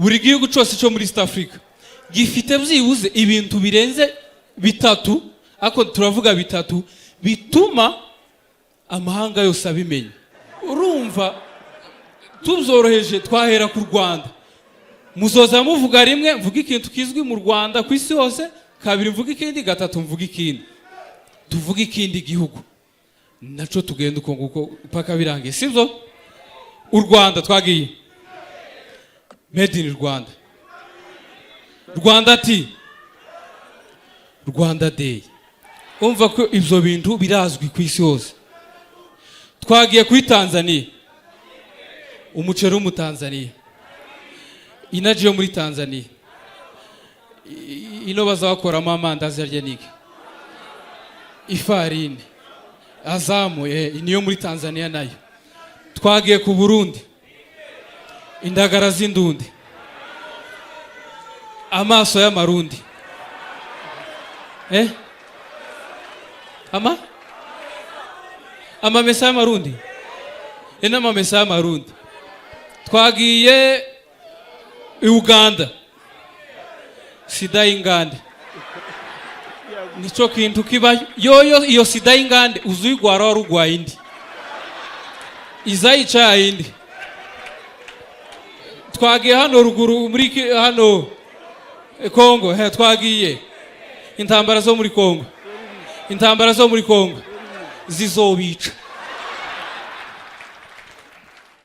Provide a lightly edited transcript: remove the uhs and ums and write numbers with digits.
buri gihugu cyose cyo muri East Africa gifite byibuze ibintu birenze bitatu, ako turavuga bitatu bituma amahanga yose abimenya. Urumva tuzoroheje twahera ku Rwanda, muzoza muvuga rimwe mvuga ikintu kizwi mu Rwanda ku isi hose, kabiri mvuga ikindi, gatatu mvuga ikindi, tuvuga ikindi gihugu naco tugenda uko nguko paka birangiye, sivyo? U Rwanda twagiye made in Rwanda, Rwanda ati Rwanda Day. Umva ko ivyo bintu birazwi ku isi hose. Twagiye kuri Tanzania, umuceri mu Tanzania, inaje muri Tanzania, ino bazakoramo amandazi arya niki, ifarini, azamu niyo muri Tanzania nayo. Twagiye ku Burundi, indagara z'indundi, amaso y'amarundi, amamesa y'amarundi, n'amamesa y'amarundi. Twagiye Uganda, sida y'ingande, nico kintu kiba yoyo iyo sida y'ingande uzuyigwara warugwaye indi izayica indi. Twagiye hano ruguru muri hano Kongo, twagiye intambara zo muri Kongo, intambara zo muri Kongo zizobica.